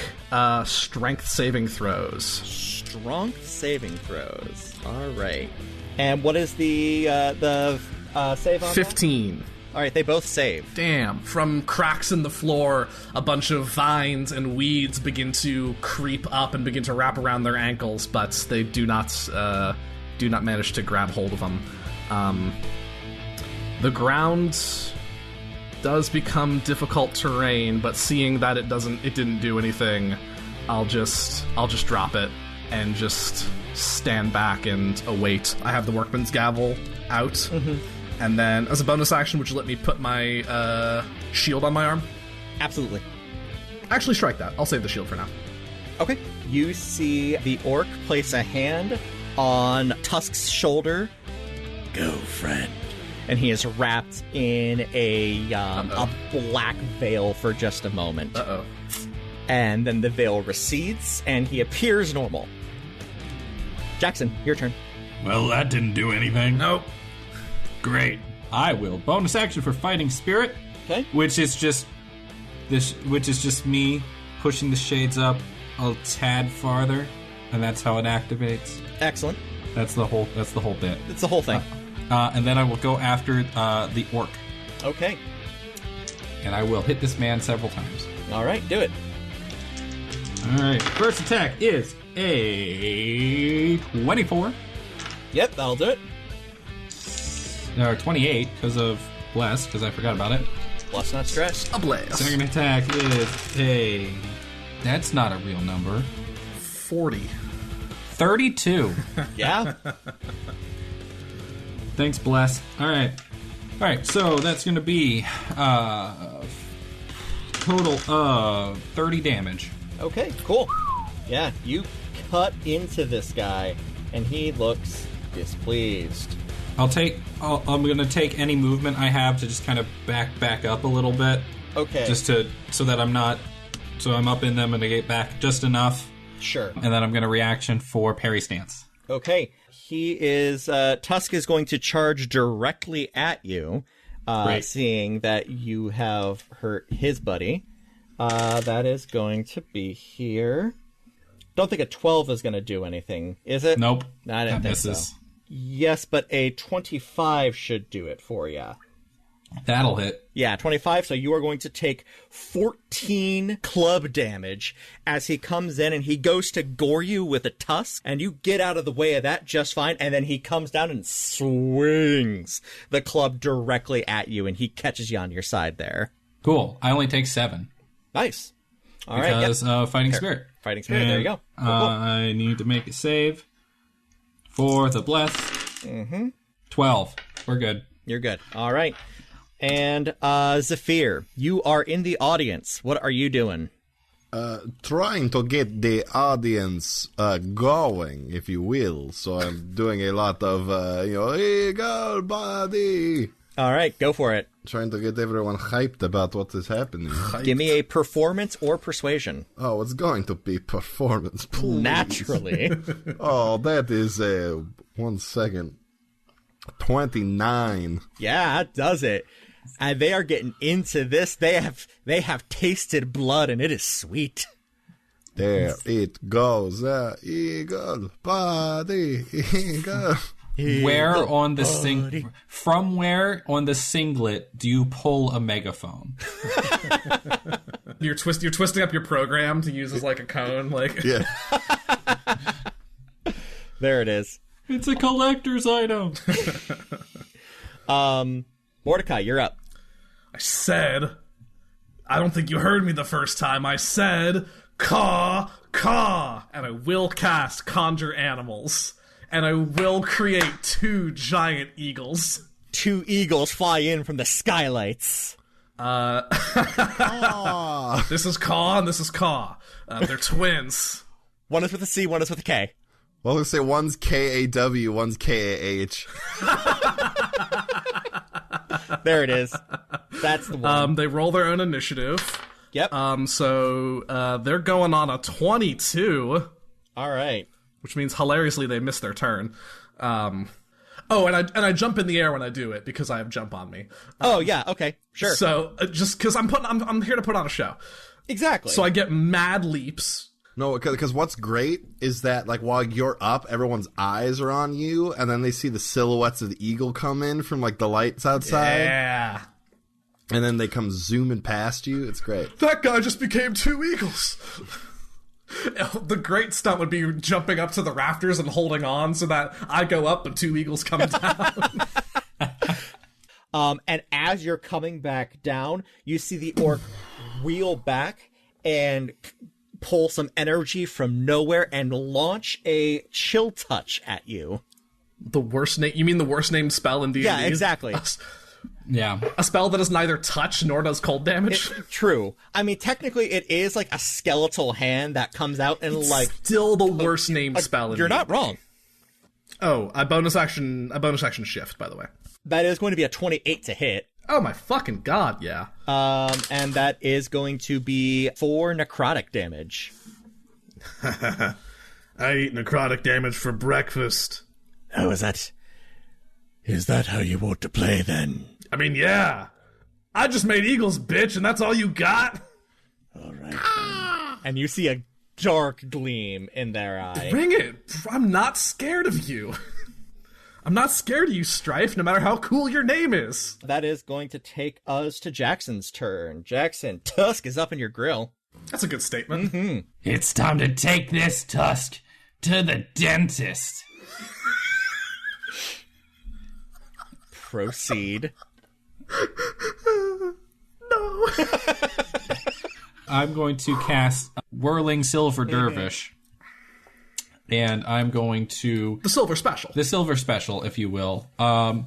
strength saving throws. Strength saving throws. All right. And what is the save on 15. that? All right, they both save. Damn. From cracks in the floor, a bunch of vines and weeds begin to creep up and begin to wrap around their ankles, but they do not manage to grab hold of them. The ground does become difficult terrain, but seeing that it didn't do anything, I'll just drop it and just stand back and await. I have the workman's gavel out, and then as a bonus action, would you let me put my shield on my arm? Absolutely. Actually, strike that. I'll save the shield for now. Okay. You see the orc place a hand on Tusk's shoulder. Go, friend. And he is wrapped in a black veil for just a moment. Uh-oh. And then the veil recedes, and he appears normal. Jackson, your turn. Well, that didn't do anything. Nope. Great. I will bonus action for Fighting Spirit. Okay. Which is just me pushing the shades up a tad farther, and that's how it activates. Excellent. That's the whole bit. It's the whole thing. And then I will go after the orc, Okay. and I will hit this man several times. All right, do it. All right. First attack is a 24. Yep, that'll do it. Or 28 because of bless, because I forgot about it. Plus not stressed. A blast. Second attack is a... That's not a real number. 40. 32. Yeah. Thanks, bless. All right, so that's going to be total of 30 damage. Okay, cool. Yeah, you cut into this guy, and he looks displeased. I'm going to take any movement I have to just kind of back up a little bit. Okay. Just so that I'm up in them and to get back just enough. Sure. And then I'm going to reaction for parry stance. Okay. Tusk is going to charge directly at you, seeing that you have hurt his buddy. That is going to be here. Don't think a 12 is going to do anything, is it? Nope. I didn't think so. Yes, but a 25 should do it for you. That'll hit. Yeah, 25, so you are going to take 14 club damage as he comes in and he goes to gore you with a tusk, and you get out of the way of that just fine, and then he comes down and swings the club directly at you, and he catches you on your side there. Cool. I only take 7. Nice. All right. Because Fighting Spirit. Fighting Spirit, there you go. Cool. I need to make a save for the bless. 12. We're good. You're good. All right. And Zafiir, you are in the audience. What are you doing? Trying to get the audience going, if you will. So I'm doing a lot of, eagle body. All right, go for it. Trying to get everyone hyped about what is happening. Give me a performance or persuasion. Oh, it's going to be performance, please. Naturally. Oh, that is 1 second. 29. Yeah, that does it. And they are getting into this. They have tasted blood, and it is sweet. There it goes. Eagle body, eagle. Where on the from where on the singlet do you pull a megaphone? You're twisting up your program to use as like a cone, like Yeah. There it is. It's a collector's item. Mordecai, you're up. I said. I don't think you heard me the first time. I said caw, caw, and I will cast Conjure Animals. And I will create 2 giant eagles. 2 eagles fly in from the skylights. This is Caw and this is Caw. They're twins. One is with a C, one is with a K. Well, let's say one's K-A-W, one's K-A-H. There it is. That's the one. They roll their own initiative. Yep. So they're going on a 22. All right. Which means hilariously they miss their turn. And I jump in the air when I do it because I have jump on me. Oh yeah, okay, sure. So just because I'm here to put on a show. Exactly. So I get mad leaps. No, because what's great is that, like, while you're up, everyone's eyes are on you, and then they see the silhouettes of the eagle come in from, like, the lights outside. Yeah. And then they come zooming past you. It's great. That guy just became 2 eagles. The great stunt would be jumping up to the rafters and holding on so that I go up and 2 eagles come down. And as you're coming back down, you see the orc wheel back and pull some energy from nowhere and launch a chill touch at you. The worst name? You mean the worst named spell in D&D? Yeah, exactly. Yeah. A spell that is neither touch nor does cold damage? True. I mean, technically, it is like a skeletal hand that comes out and like... Still the worst named spell in You're D&D. not wrong. Oh, a bonus action shift, by the way. That is going to be a 28 to hit. Oh my fucking god, yeah. And that is going to be 4 necrotic damage. I eat necrotic damage for breakfast. Oh, is that how you want to play then? I mean, yeah. I just made eagles, bitch, and that's all you got? All right. And you see a dark gleam in their eye. Bring it. I'm not scared of you. I'm not scared of you, Strife, no matter how cool your name is. That is going to take us to Jackson's turn. Jackson, Tusk is up in your grill. That's a good statement. Mm-hmm. It's time to take this tusk to the dentist. Proceed. No. I'm going to cast Whirling Silver Dervish. And I'm going to... The silver special. The silver special, if you will. I'm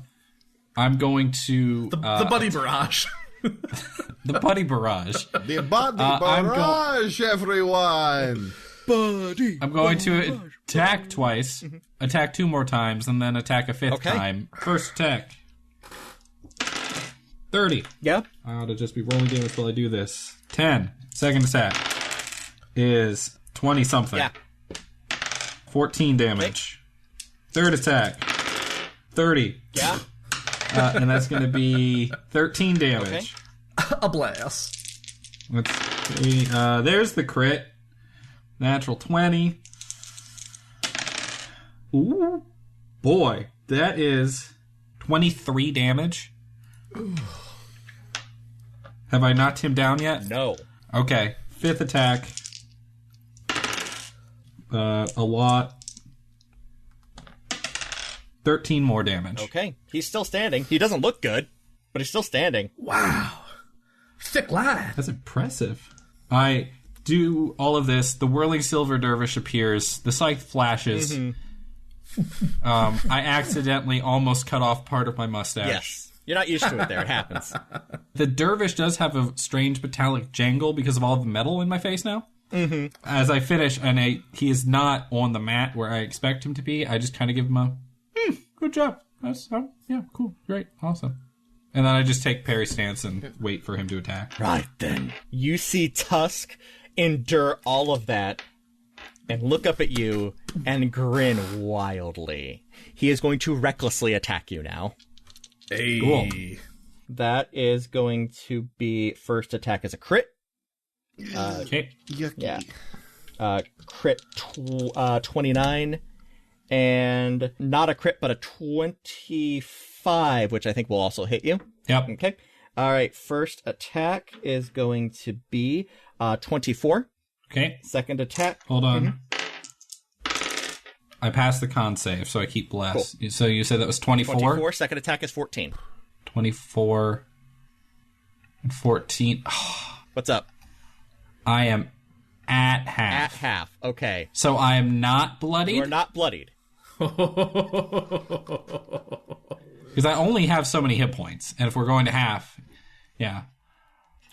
going to... The buddy barrage. The buddy barrage. The buddy barrage, everyone! Buddy. I'm going to attack twice, attack 2 more times, and then attack a 5th time. First attack. 30. Yeah. To just be rolling damage while I do this. 10. Second attack is 20-something. Yeah. 14 damage. Third attack. 30. Yeah. And that's going to be 13 damage. A blast. Let's see. There's the crit. Natural 20. Ooh. Boy, that is 23 damage. Have I knocked him down yet? No. Okay. 5th attack. A lot. 13 more damage. Okay. He's still standing. He doesn't look good, but he's still standing. Wow. Thick lad. That's impressive. I do all of this. The Whirling Silver Dervish appears. The scythe flashes. I accidentally almost cut off part of my mustache. Yes. You're not used to it there. It happens. The dervish does have a strange metallic jangle because of all the metal in my face now. Mm-hmm. As I finish, and he is not on the mat where I expect him to be, I just kind of give him a, good job. Yeah, cool, great, awesome. And then I just take parry stance and wait for him to attack. Right then. You see Tusk endure all of that and look up at you and grin wildly. He is going to recklessly attack you now. Hey. Cool. That is going to be first attack as a crit. Okay. Yeah. Crit 29. And not a crit, but a 25, which I think will also hit you. Yep. Okay. All right. First attack is going to be 24. Okay. Second attack. Hold on. I passed the con save, so I keep bless. Cool. So you said that was 24? 24. Second attack is 14. 24 and 14. What's up? I am at half. At half. Okay. So I am not bloodied? You are not bloodied. Because I only have so many hit points. And if we're going to half, yeah.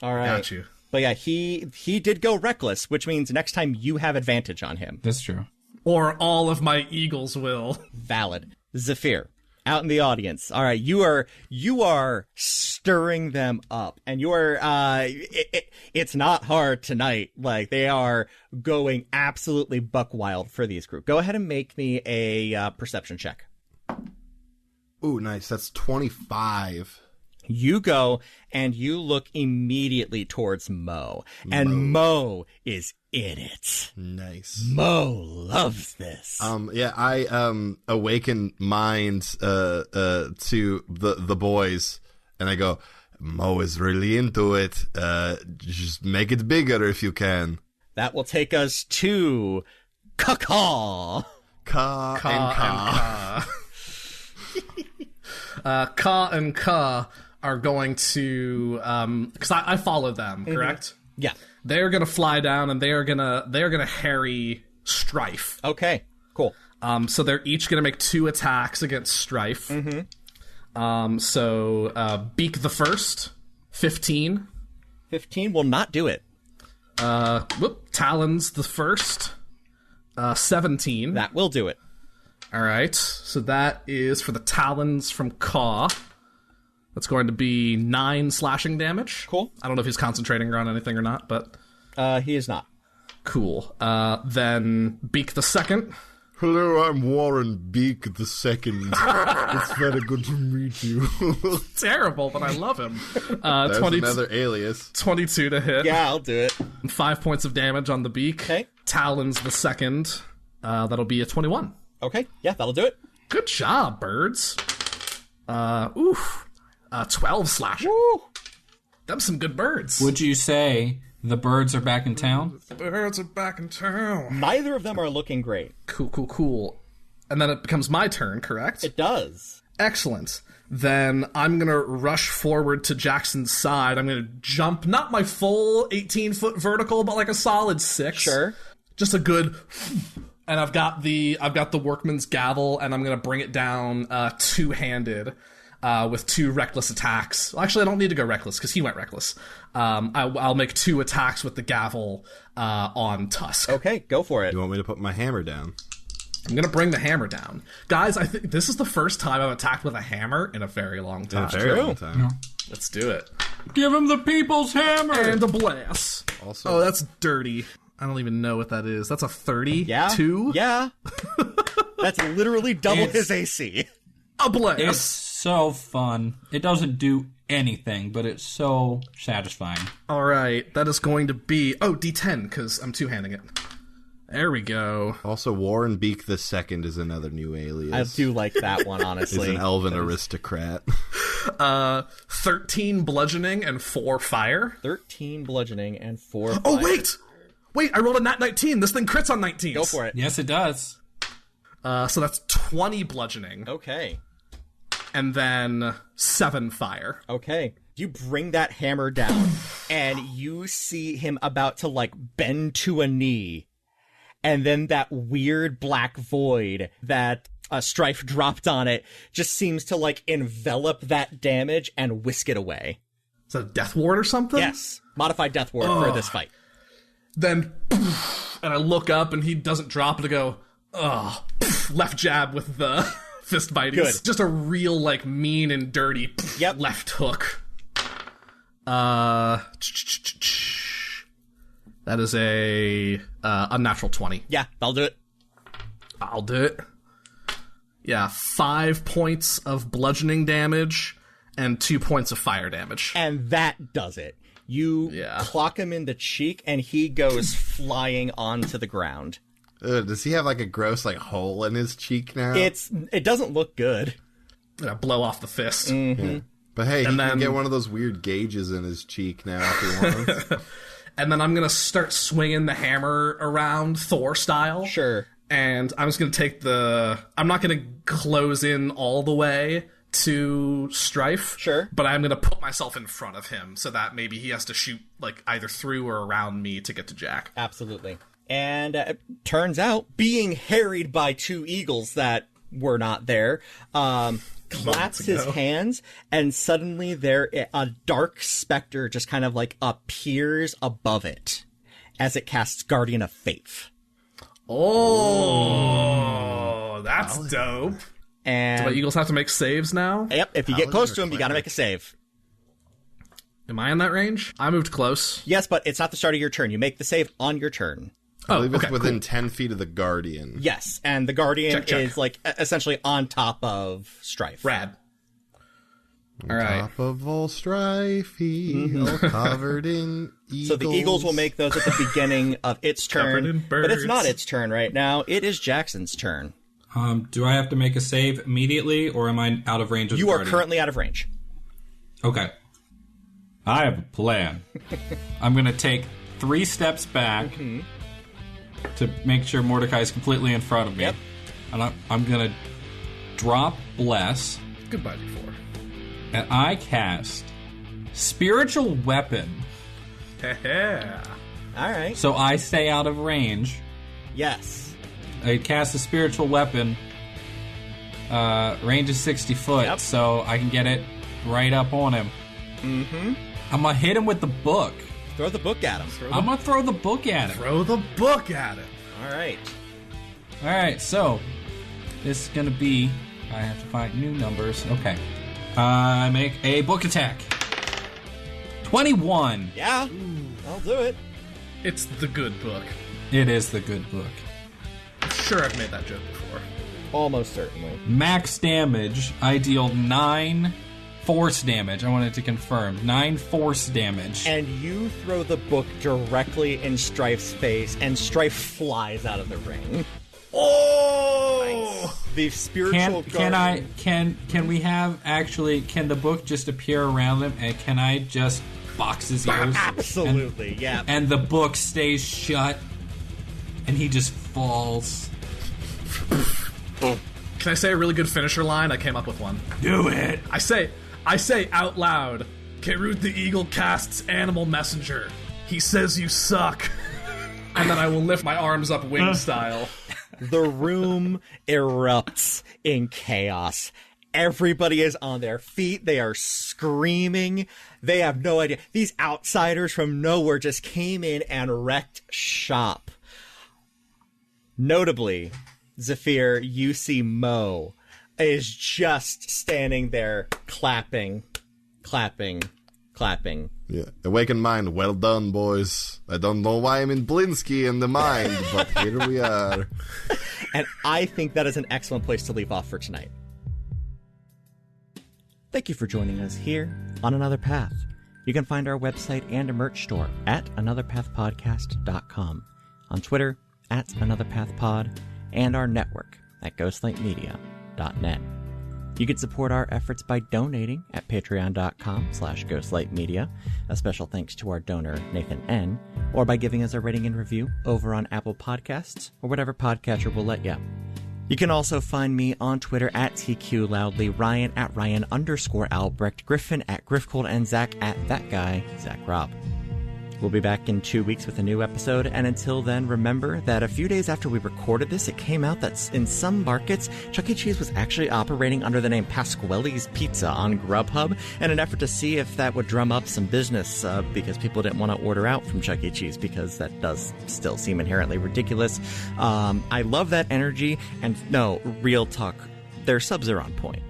All right. Got you. But yeah, he did go reckless, which means next time you have advantage on him. That's true. Or all of my eagles will. Valid. Zafiir, out in the audience. All right, you are stirring them up, and you are. It's not hard tonight. Like, they are going absolutely buck wild for these group. Go ahead and make me a perception check. Ooh, nice. That's 25. You go and you look immediately towards Mo, and Mo is in it. Nice. Mo loves this. Yeah, I awaken minds to the boys, and I go, Mo is really into it. Just make it bigger if you can. That will take us to Caw. Ka. Ka and Ka are going to, because I followed them, correct? Yeah. They're gonna fly down and they're gonna harry Strife. Okay, cool. So they're each gonna make 2 attacks against Strife. So Beak the first, 15. 15 will not do it. Talons the first, 17. That will do it. All right, so that is for the Talons from Caw. That's going to be 9 slashing damage. Cool. I don't know if he's concentrating on anything or not, but... He is not. Cool. Then Beak the second. Hello, I'm Warren Beak the Second. It's very good to meet you. Terrible, but I love him. That's another alias. 22 to hit. Yeah, I'll do it. 5 points of damage on the Beak. Okay. Talons the second. That'll be a 21. Okay, yeah, that'll do it. Good job, birds. 12 slashing. Woo! Them some good birds. Would you say the birds are back in town? The birds are back in town. Neither of them are looking great. Cool. And then it becomes my turn, correct? It does. Excellent. Then I'm going to rush forward to Jackson's side. I'm going to jump, not my full 18-foot vertical, but like a solid 6. Sure. Just a good... And I've got the workman's gavel, and I'm going to bring it down two-handed with 2 reckless attacks. Well, actually, I don't need to go reckless, because he went reckless. I'll make 2 attacks with the gavel on Tusk. Okay, go for it. You want me to put my hammer down? I'm going to bring the hammer down. Guys, I think this is the first time I've attacked with a hammer in a very long time. In a very long time. Yeah. Let's do it. Give him the people's hammer! And a blast. Also, Oh, that's dirty. I don't even know what that is. That's a 30? Yeah? 2? Yeah. That's literally double his AC. A blast. It's so fun. It doesn't do anything, but it's so satisfying. All right, that is going to be... Oh, D10, because I'm two-handing it. There we go. Also, Warren Beak the Second is another new alias. I do like that one, honestly. He's an elven aristocrat. 13 bludgeoning and 4 fire. 13 bludgeoning and 4 fire. Oh, wait! Wait, I rolled a nat 19. This thing crits on 19s. Go for it. Yes, it does. So that's 20 bludgeoning. Okay. And then 7 fire. Okay. You bring that hammer down, and you see him about to, like, bend to a knee. And then that weird black void that Strife dropped on it just seems to, like, envelop that damage and whisk it away. Is that a death ward or something? Yes. Modified death ward for this fight. Then, and I look up, and he doesn't drop it. I go, left jab with the fist bites. Good. Just a real, like, mean and dirty left hook. That is a unnatural 20. Yeah, I'll do it. I'll do it. Yeah, 5 points of bludgeoning damage and 2 points of fire damage. And that does it. You clock him in the cheek, and he goes flying onto the ground. Does he have like a gross like hole in his cheek now? It doesn't look good. Blow off the fist. Mm-hmm. Yeah. But hey, he then, can get one of those weird gauges in his cheek now if he wants. And then I'm going to start swinging the hammer around Thor style. Sure. And I'm just going to take I'm not going to close in all the way to Strife. Sure. But I'm going to put myself in front of him so that maybe he has to shoot like either through or around me to get to Jack. Absolutely. And it turns out, being harried by 2 eagles that were not there, claps his hands, and suddenly a dark specter just kind of like appears above it as it casts Guardian of Faith. Oh, that's dope. And Do my eagles have to make saves now? Yep, if you get close to him, you gotta make a save. Am I in that range? I moved close. Yes, but it's not the start of your turn. You make the save on your turn. I believe it's okay, within 10 feet of the Guardian. Yes, and the Guardian Check. is like essentially on top of Strife. Rad. On All right. top of all strife, all covered in eagles. So the Eagles will make those at the beginning of its Covered in turn, but it's birds. not its turn right now. It is Jackson's turn. Do I have to make a save immediately, or am I out of range of You the are Guardian? currently out of range. Okay. I have a plan. I'm going to take 3 steps back to make sure Mordecai is completely in front of me. Yep. And I'm going to drop Bless, Goodbye, D4. and I cast Spiritual Weapon. Yeah. All right. So I stay out of range. Yes. I cast a spiritual weapon. Range is 60 foot, Yep. so I can get it right up on him. Mm-hmm. I'm gonna hit him with the book. Throw the book at him. I'm gonna throw the book at him. Throw the book at it. All right. Alright, so this is gonna be... I have to find new numbers. Okay. I make a book attack. 21. Yeah. I'll do it. It's the good book. It is the good book. I'm sure I've made that joke before. Almost certainly. Max damage, I deal 9 force damage. I wanted to confirm. 9 force damage. And you throw the book directly in Strife's face, and Strife flies out of the ring. Oh! Nice. The spiritual Can we have actually, can the book just appear around him, and can I just box his ears? Absolutely, yeah. And the book stays shut, and he just falls. Can I say a really good finisher line? I came up with one. Do it! I say out loud, Kerut the Eagle casts Animal Messenger. He says you suck. And then I will lift my arms up wing style. The room erupts in chaos. Everybody is on their feet. They are screaming. They have no idea. These outsiders from nowhere just came in and wrecked shop. Notably, Zafiir, you see Mo is just standing there clapping. Yeah. Awakened mind, well done, boys. I don't know why I'm in Blinsky in the mind, but here we are. And I think that is an excellent place to leave off for tonight. Thank you for joining us here on Another Path. You can find our website and a merch store at anotherpathpodcast.com, on Twitter at anotherpathpod, and our network at ghostlightmedia.net. You can support our efforts by donating at patreon.com/ghostlightmedia. A special thanks to our donor, Nathan N., or by giving us a rating and review over on Apple Podcasts or whatever podcatcher will let you. You can also find me on Twitter at TQLoudly, Ryan at Ryan_Albrecht, Griffin at Griffcold, and Zach at that guy, Zach Robb. We'll be back in 2 weeks with a new episode, and until then, remember that a few days after we recorded this, it came out that in some markets, Chuck E. Cheese was actually operating under the name Pasquelli's Pizza on Grubhub in an effort to see if that would drum up some business, because people didn't want to order out from Chuck E. Cheese, because that does still seem inherently ridiculous. I love that energy, and no, real talk, their subs are on point.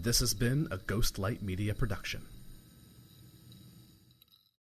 This has been a Ghostlight Media production.